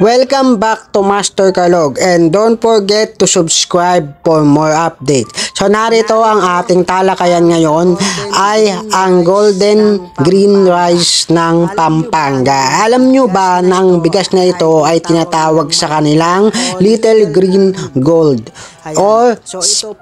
Welcome back to Master Kalog and don't forget to subscribe for more updates. So narito ang ating talakayan ngayon ay ang golden green rice ng Pampanga. Alam nyo ba na ang bigas na ito ay tinatawag sa kanilang little green gold? Or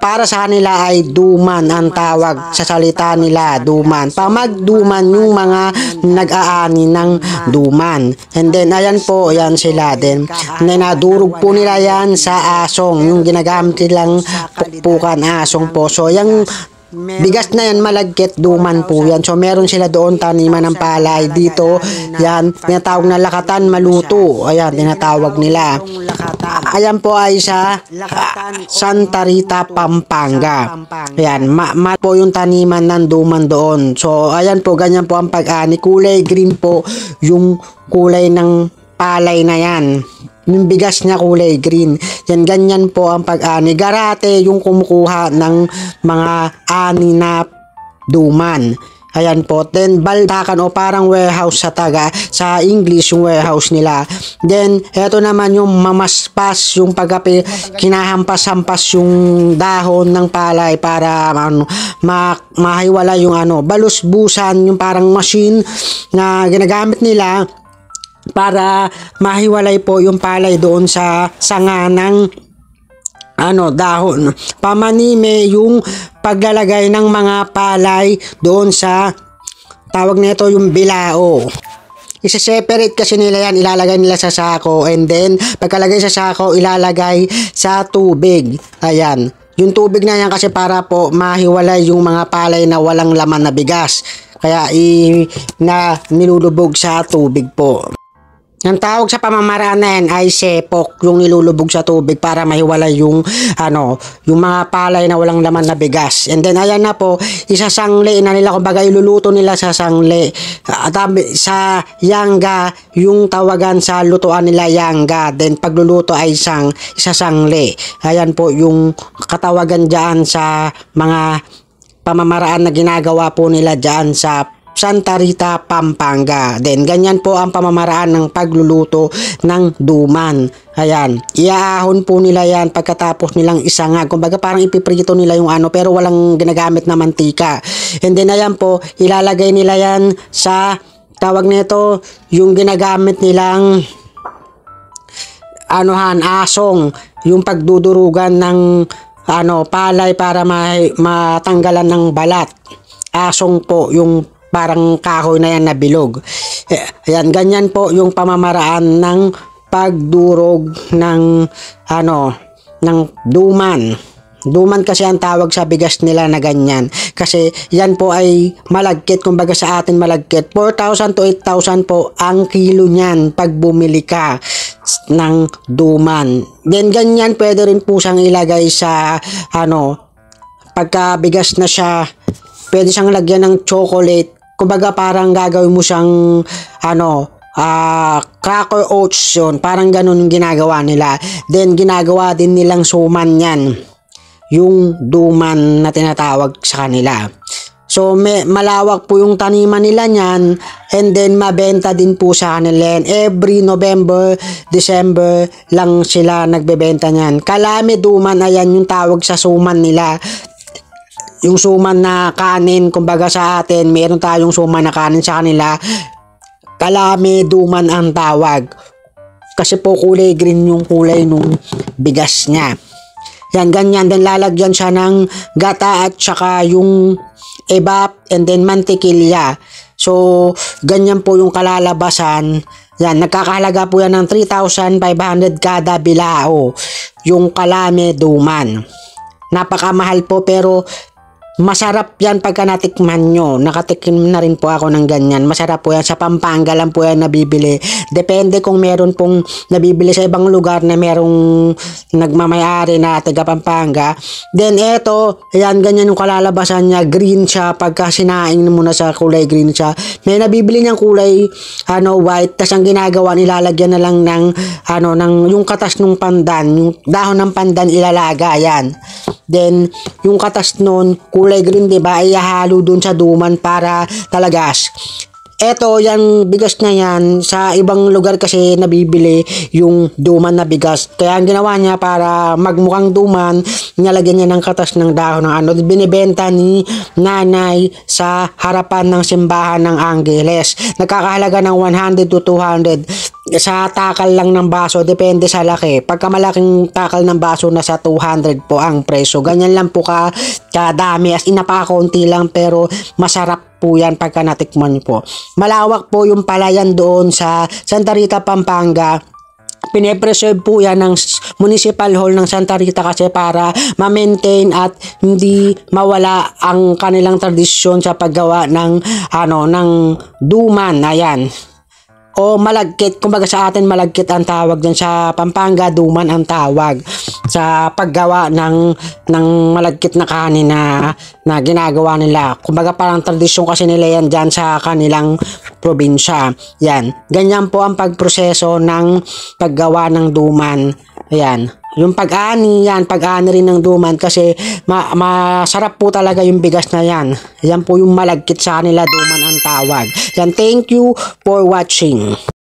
para sa kanila ay duman ang tawag sa salita nila, duman. Pamagduman yung mga nag-aani ng duman. And then ayan po, ayan sila din. Nadurog po nila yan sa asong, yung ginagamit nilang pukpukan asong po. So yung bigas na yan, malagkit, duman po yan. So meron sila doon taniman ng palay. Dito, yan, tinatawag na lakatan, maluto. Ayan, tinatawag nila. Ayan po ay sa Santa Rita, Pampanga. Ayan, po yung taniman ng duman doon. So ayan po, ganyan po ang pag-ani. Kulay green po yung kulay ng palay na yan. Yung bigas niya kulay green. Yan, ganyan po ang pag-ani. Garate yung kumukuha ng mga ani na duman. Ayan po. Then, baldakan o parang warehouse sa English yung warehouse nila. Then, eto naman yung mamaspas, yung kinahampas-hampas yung dahon ng palay para mahiwala yung balusbusan, yung parang machine na ginagamit nila para mahiwalay po yung palay doon sa sanga ng dahon. Pamanime yung paglalagay ng mga palay doon sa tawag nito yung bilao. Isa-separate kasi nila yan, ilalagay nila sa sako, and then pagkalagay sa sako, ilalagay sa tubig. Ayan. Yung tubig na yan kasi para po mahiwalay yung mga palay na walang laman na bigas. Kaya nilulubog sa tubig po. Ang tawag sa pamamaraan na yan ay sepok, yung nilulubog sa tubig para mahiwalay yung mga palay na walang laman na bigas. And then ayan na po, isasangli na nila, kumbaga iluluto nila sa sangli. Sa yangga, yung tawagan sa lutuan nila yangga. Then pagluluto ay isasangli. Ayan po yung katawagan dyan sa mga pamamaraan na ginagawa po nila dyan sa Santa Rita, Pampanga. Then, ganyan po ang pamamaraan ng pagluluto ng duman. Ayan. Iaahon po nila yan pagkatapos nilang isangag. Kumbaga parang ipiprito nila yung pero walang ginagamit na mantika. And then, ayan po, ilalagay nila yan sa tawag nito, yung ginagamit nilang asong. Yung pagdudurugan ng palay para matanggalan ng balat. Asong po, yung parang kahoy na yan na bilog. Ayan, ganyan po yung pamamaraan ng pagdurog ng ng duman. Duman kasi ang tawag sa bigas nila na ganyan. Kasi yan po ay malagkit, kumbaga sa atin malagkit. 4,000 to 8,000 po ang kilo niyan pag bumili ka ng duman. Then ganyan pwede rin po siyang ilagay sa pagka bigas na siya, pwede siyang lagyan ng chocolate. Kumbaga parang gagawin mo siyang cracker oats yun. Parang ganun yung ginagawa nila. Then ginagawa din nilang suman yan. Yung duman na tinatawag sa kanila. So malawak po yung taniman nila niyan. And then mabenta din po sa kanila. Every November, December lang sila nagbebenta niyan. Kalame duman, ayan yung tawag sa suman nila. Yung suman na kanin, kumbaga sa atin, meron tayong suman na kanin, sa kanila kalame duman ang tawag. Kasi po kulay green yung kulay nung bigas niya. Yan, ganyan. Then lalagyan siya ng gata at saka yung ebap and then mantikilya. So, ganyan po yung kalalabasan. Yan, nagkakahalaga po yan ng 3,500 kada bilao. Yung kalame duman. Napakamahal po pero masarap yan pagka natikman nyo. Nakatikim na rin po ako ng ganyan. Masarap po yan. Sa Pampanga lang po yan nabibili. Depende kung meron pong nabibili sa ibang lugar na merong nagmamayari na taga Pampanga. Then eto, ayan, ganyan yung kalalabasan niya. Green siya. Pagka sinaing mo na sa kulay green siya. May nabibili niyang kulay white. Tas ang ginagawa, nilalagyan na lang ng yung katas ng pandan. Yung dahon ng pandan ilalaga. Yan. Then, yung katas nun, kulay green, diba, ay halo dun sa duman para talagas. Eto, yung bigas na yan, sa ibang lugar kasi nabibili yung duman na bigas. Kaya ang ginawa niya para magmukhang duman, nilagyan niya ng katas ng dahon ng ano. Binibenta ni nanay sa harapan ng simbahan ng Angeles. Nagkakahalaga ng 100 to 200 sa takal lang ng baso, depende sa laki. Pagka malaking takal ng baso, nasa 200 po ang presyo. Ganyan lang po kadami, as in napakakunti lang pero masarap po yan pagka natikman niyo po. Malawak po yung palayan doon sa Santa Rita, Pampanga. Pine-preserve po yan ng Municipal Hall ng Santa Rita kasi para ma-maintain at hindi mawala ang kanilang tradisyon sa paggawa ng ng duman. Ayan. O malagkit, kumbaga sa atin malagkit ang tawag dyan, sa Pampanga duman ang tawag sa paggawa ng malagkit na kanin na ginagawa nila. Kumbaga parang tradisyon kasi nila yan dyan sa kanilang probinsya. Yan, ganyan po ang pagproseso ng paggawa ng duman. Ayan, yung pag-ani yan, pag-ani rin ng duman kasi masarap po talaga yung bigas na yan. Yan po yung malagkit sa kanila, duman ang tawag. Yan, thank you for watching.